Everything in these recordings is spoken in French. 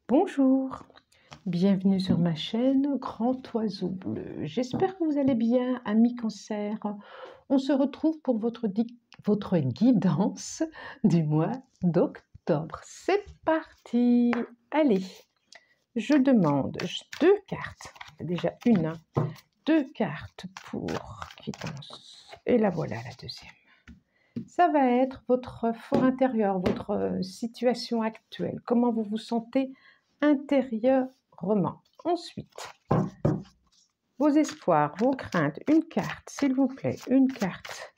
Bonjour, bienvenue sur ma chaîne Grand Oiseau Bleu. J'espère que vous allez bien, amis Cancer. On se retrouve pour votre guidance du mois d'octobre. C'est parti. Allez, je demande 2 cartes. Déjà une, hein. 2 cartes pour guidance. Et la voilà la deuxième. Ça va être votre fort intérieur, votre situation actuelle, comment vous vous sentez intérieurement. Ensuite, vos espoirs, vos craintes, une carte, s'il vous plaît, une carte.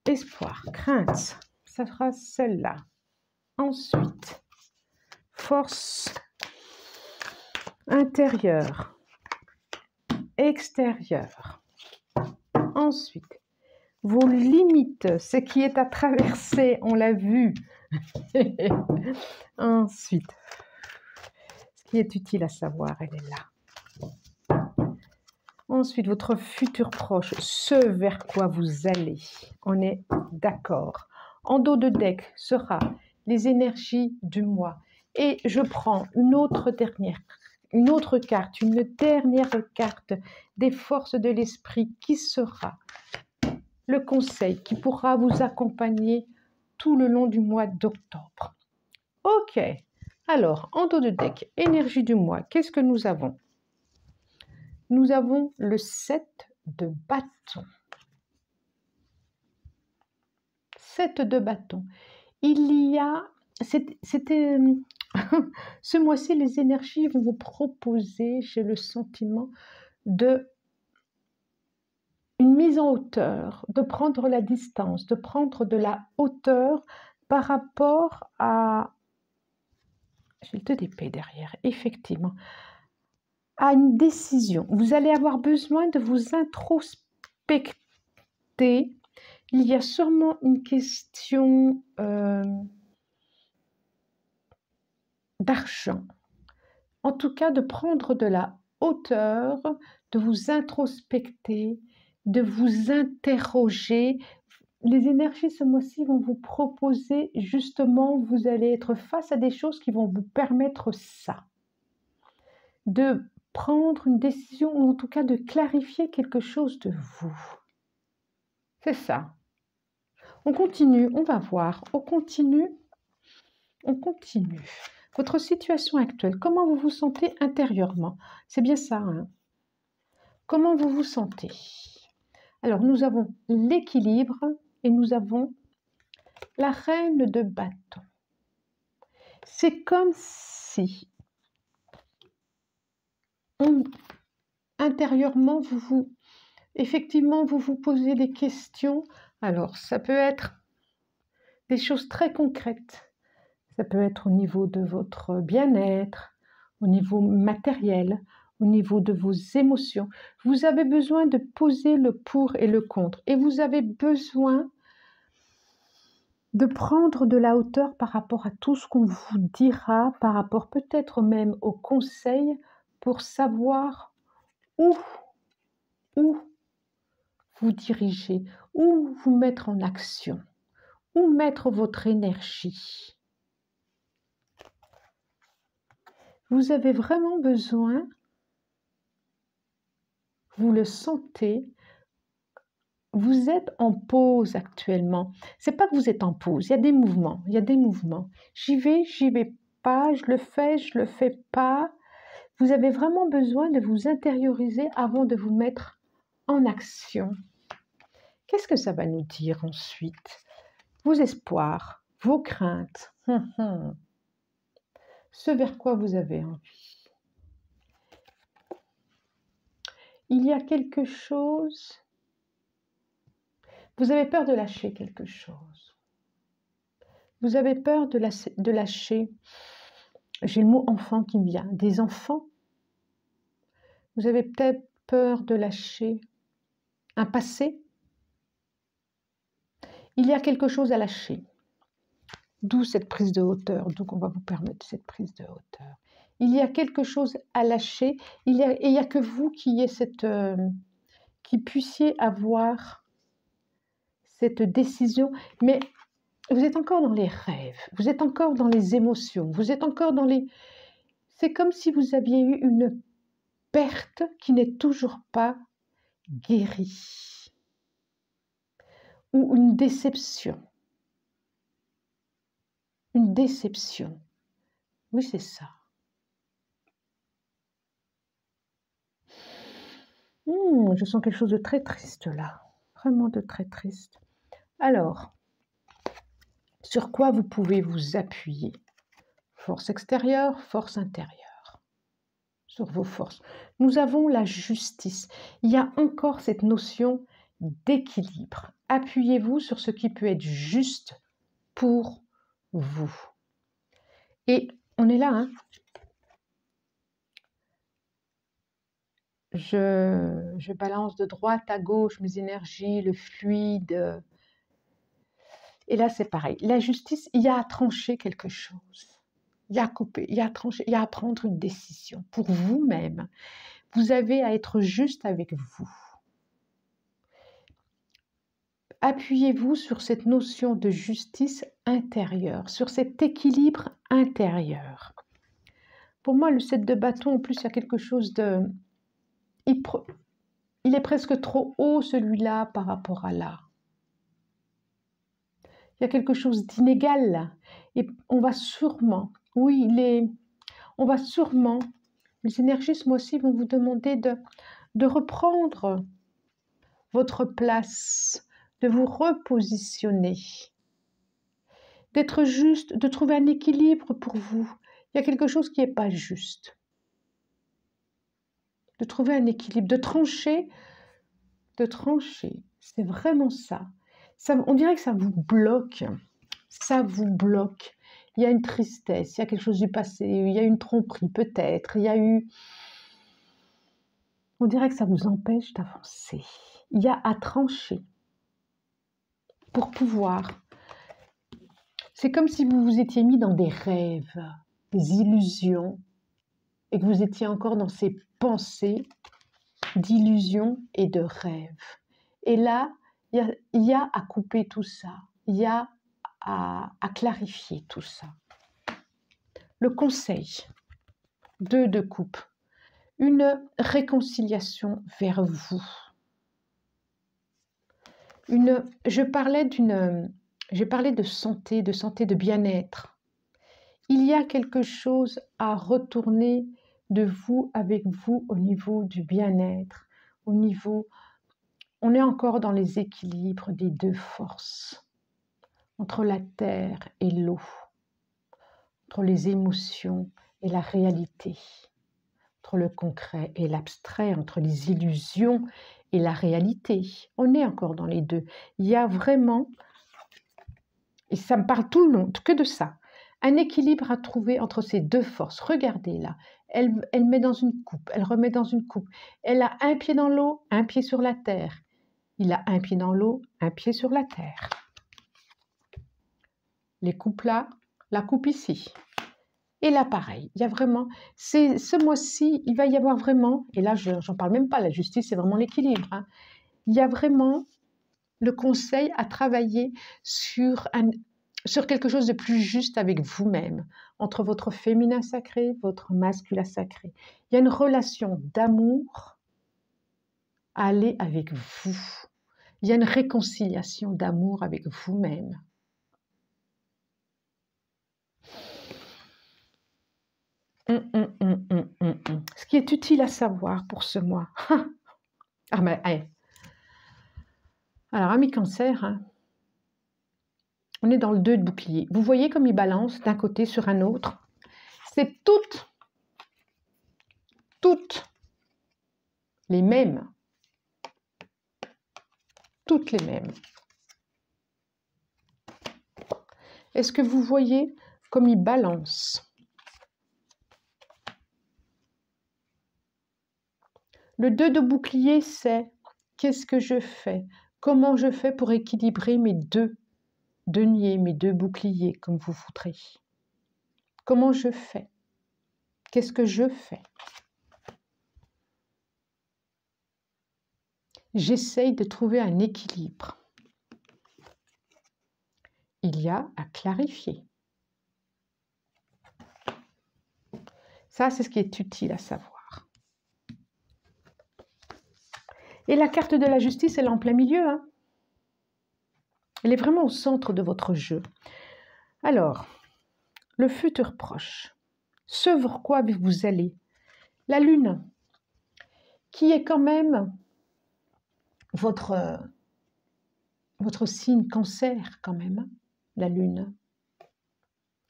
Espoir, crainte, ça sera celle-là. Ensuite, force intérieure, extérieure. Ensuite, vos limites, ce qui est à traverser, on l'a vu. Ensuite, ce qui est utile à savoir, elle est là. Ensuite, votre futur proche, ce vers quoi vous allez. On est d'accord. En dos de deck sera les énergies du mois. Et je prends une autre carte, une dernière carte des forces de l'esprit qui sera le conseil qui pourra vous accompagner tout le long du mois d'octobre. Ok, alors en dos de deck, énergie du mois, qu'est-ce que nous avons? Nous avons le 7 de bâton. 7 de bâton. Il y a, c'était, ce mois-ci, les énergies vont vous proposer, j'ai le sentiment, une mise en hauteur, de prendre la distance, de prendre de la hauteur par rapport à, j'ai le 2 d'épée derrière, effectivement, à une décision. Vous allez avoir besoin de vous introspecter. Il y a sûrement une question d'argent. En tout cas, de prendre de la hauteur, de vous introspecter, de vous interroger. Les énergies ce mois-ci vont vous proposer, justement, vous allez être face à des choses qui vont vous permettre ça. De prendre une décision, ou en tout cas de clarifier quelque chose de vous. C'est ça. On continue, on va voir. On continue. Votre situation actuelle, comment vous vous sentez intérieurement? C'est bien ça, hein? Comment vous vous sentez? Alors, nous avons l'équilibre et nous avons la reine de bâton. C'est comme si, intérieurement, effectivement, vous vous posez des questions. Alors, ça peut être des choses très concrètes. Ça peut être au niveau de votre bien-être, au niveau matériel, au niveau de vos émotions. Vous avez besoin de poser le pour et le contre. Et vous avez besoin de prendre de la hauteur par rapport à tout ce qu'on vous dira, par rapport peut-être même aux conseils, pour savoir où vous diriger, où vous mettre en action, où mettre votre énergie. Vous avez vraiment besoin, vous le sentez, vous êtes en pause actuellement. C'est pas que vous êtes en pause, il y a des mouvements, J'y vais pas, je le fais pas. Vous avez vraiment besoin de vous intérioriser avant de vous mettre en action. Qu'est-ce que ça va nous dire ensuite? Vos espoirs, vos craintes, ce vers quoi vous avez envie. Il y a quelque chose, vous avez peur de lâcher quelque chose. Vous avez peur de lâcher, j'ai le mot enfant qui me vient, des enfants. Vous avez peut-être peur de lâcher un passé. Il y a quelque chose à lâcher. D'où cette prise de hauteur, d'où on va vous permettre cette prise de hauteur. Il y a quelque chose à lâcher, et il n'y a que vous qui puissiez avoir cette décision, mais vous êtes encore dans les rêves, vous êtes encore dans les émotions, vous êtes encore dans les... C'est comme si vous aviez eu une perte qui n'est toujours pas guérie. Ou une déception. Une déception. Oui, c'est ça. Je sens quelque chose de très triste là. Vraiment de très triste. Alors, sur quoi vous pouvez vous appuyer? Force extérieure, force intérieure. Sur vos forces. Nous avons la justice. Il y a encore cette notion d'équilibre. Appuyez-vous sur ce qui peut être juste pour vous. Et on est là, hein. Je balance de droite à gauche mes énergies, le fluide. Et là, c'est pareil. La justice, il y a à trancher quelque chose. Il y a à couper, il y a à trancher, il y a à prendre une décision pour vous-même. Vous avez à être juste avec vous. Appuyez-vous sur cette notion de justice intérieure, sur cet équilibre intérieur. Pour moi, le 7 de bâton, en plus, il y a quelque chose de... Il est presque trop haut, celui-là, par rapport à là. Il y a quelque chose d'inégal là. Et on va sûrement, oui, on va sûrement, les énergies ce mois-ci vont vous demander de reprendre votre place, de vous repositionner, d'être juste, de trouver un équilibre pour vous. Il y a quelque chose qui n'est pas juste. De trouver un équilibre, de trancher, c'est vraiment ça. On dirait que ça vous bloque. Ça vous bloque. Il y a une tristesse, il y a quelque chose du passé, il y a une tromperie peut-être, il y a eu... On dirait que ça vous empêche d'avancer. Il y a à trancher pour pouvoir... C'est comme si vous vous étiez mis dans des rêves, des illusions, et que vous étiez encore dans ces pensées d'illusions et de rêves. Et là, il y a à couper tout ça. Il y a à clarifier tout ça. Le conseil, 2 de coupe, une réconciliation vers vous. J'ai parlé de santé, de bien-être. Il y a quelque chose à retourner de vous avec vous au niveau du bien-être, au niveau... On est encore dans les équilibres des 2 forces, entre la terre et l'eau, entre les émotions et la réalité, entre le concret et l'abstrait, entre les illusions et la réalité. On est encore dans les 2. Il y a vraiment, et ça me parle tout le long, que de ça, un équilibre à trouver entre ces 2 forces. Regardez là, elle met dans une coupe, elle remet dans une coupe. Elle a un pied dans l'eau, un pied sur la terre. Il a un pied dans l'eau, un pied sur la terre. Les coupes là, la coupe ici. Et là, pareil, il y a vraiment, ce mois-ci, il va y avoir vraiment, et là, j'en parle même pas, la justice, c'est vraiment l'équilibre. Hein. Il y a vraiment le conseil à travailler sur quelque chose de plus juste avec vous-même, entre votre féminin sacré, votre masculin sacré. Il y a une relation d'amour à aller avec vous. Il y a une réconciliation d'amour avec vous-même. Ce qui est utile à savoir pour ce mois. Ah, mais, hey. Alors, amis cancer, hein, on est dans le 2 de bouclier. Vous voyez comme il balance d'un côté sur un autre. C'est toutes les mêmes. Toutes les mêmes. Est-ce que vous voyez comme il balance? Le 2 de bouclier, c'est qu'est-ce que je fais? Comment je fais pour équilibrer mes 2 deniers, mes 2 boucliers, comme vous voudrez? Comment je fais? Qu'est-ce que je fais? J'essaye de trouver un équilibre. il y a à clarifier. Ça, c'est ce qui est utile à savoir. Et la carte de la justice, elle est en plein milieu, hein. Elle est vraiment au centre de votre jeu. Alors, le futur proche, ce vers quoi vous allez. La lune, qui est quand même votre signe cancer, quand même, hein, la lune.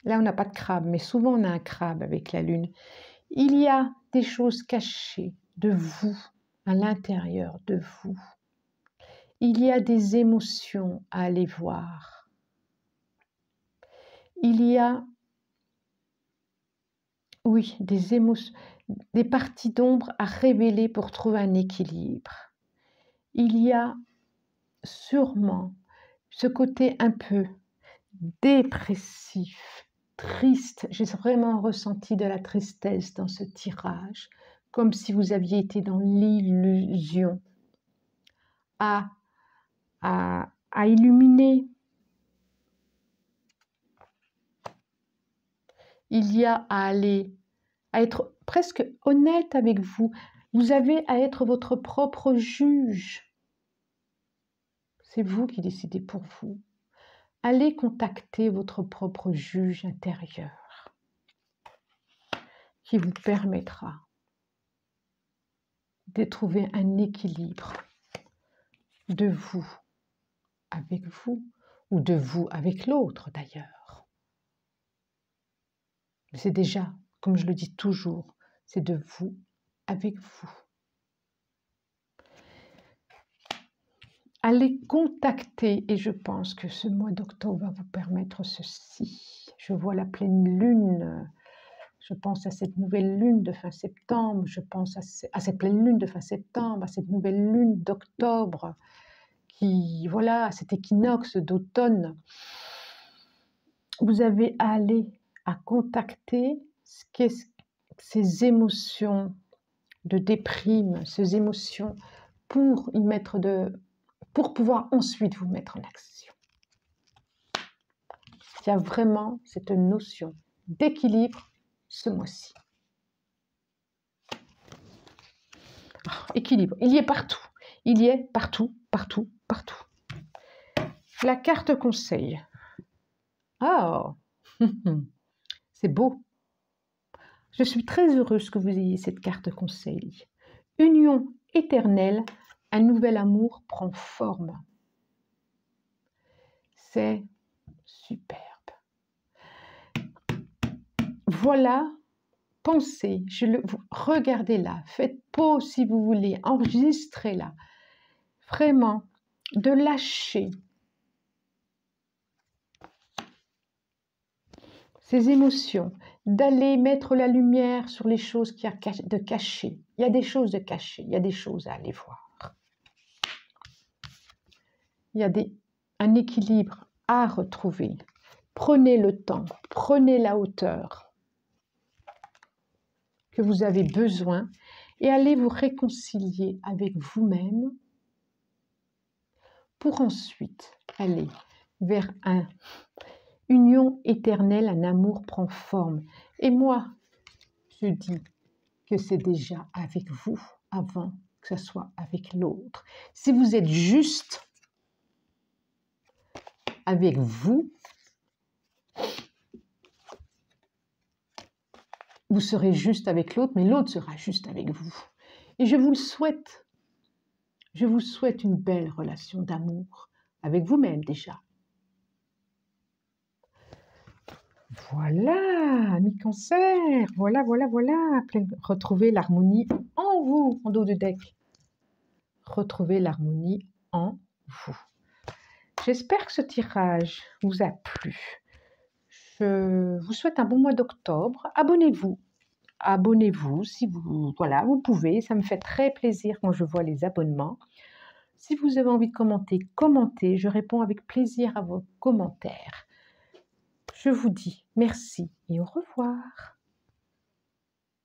Là, on n'a pas de crabe, mais souvent on a un crabe avec la lune. Il y a des choses cachées de vous, à l'intérieur de vous. Il y a des émotions à aller voir. Il y a, oui, des émotions, des parties d'ombre à révéler pour trouver un équilibre. Il y a sûrement ce côté un peu dépressif, triste. J'ai vraiment ressenti de la tristesse dans ce tirage, comme si vous aviez été dans l'illusion à illuminer. Il y a à être presque honnête avec vous. Vous avez à être votre propre juge. C'est vous qui décidez pour vous. Allez contacter votre propre juge intérieur qui vous permettra de trouver un équilibre de vous avec vous ou de vous avec l'autre d'ailleurs. C'est déjà, comme je le dis toujours, c'est de vous avec vous. Allez contacter, et je pense que ce mois d'octobre va vous permettre ceci. Je vois la pleine lune, je pense à cette nouvelle lune de fin septembre, je pense à cette pleine lune de fin septembre, à cette nouvelle lune d'octobre, qui, voilà, à cet équinoxe d'automne. Vous avez à aller à contacter ces émotions de déprime, ces émotions pour pouvoir ensuite vous mettre en action. Il y a vraiment cette notion d'équilibre ce mois-ci. Équilibre, il y est partout. Il y est partout, partout, partout. La carte conseil. Oh, c'est beau. Je suis très heureuse que vous ayez cette carte conseil. Union éternelle, un nouvel amour prend forme. C'est superbe. Voilà, pensez, regardez-la, faites pause si vous voulez, enregistrez-la. Vraiment, de lâcher ces émotions, d'aller mettre la lumière sur les choses qu'il y a de cachées. Il y a des choses de cachées, il y a des choses à aller voir. Il y a un équilibre à retrouver. Prenez le temps, prenez la hauteur que vous avez besoin et allez vous réconcilier avec vous-même pour ensuite aller vers une union éternelle, un amour prend forme. Et moi, je dis que c'est déjà avec vous avant que ce soit avec l'autre. Si vous êtes juste avec vous, vous serez juste avec l'autre, mais l'autre sera juste avec vous. Et je vous le souhaite. Je vous souhaite une belle relation d'amour avec vous-même déjà. Voilà, amis cancer, voilà. Retrouvez l'harmonie en vous, en dos de deck. Retrouvez l'harmonie en vous. J'espère que ce tirage vous a plu. Je vous souhaite un bon mois d'octobre. Abonnez-vous. Abonnez-vous si vous pouvez. Ça me fait très plaisir quand je vois les abonnements. Si vous avez envie de commenter, commentez. Je réponds avec plaisir à vos commentaires. Je vous dis merci et au revoir.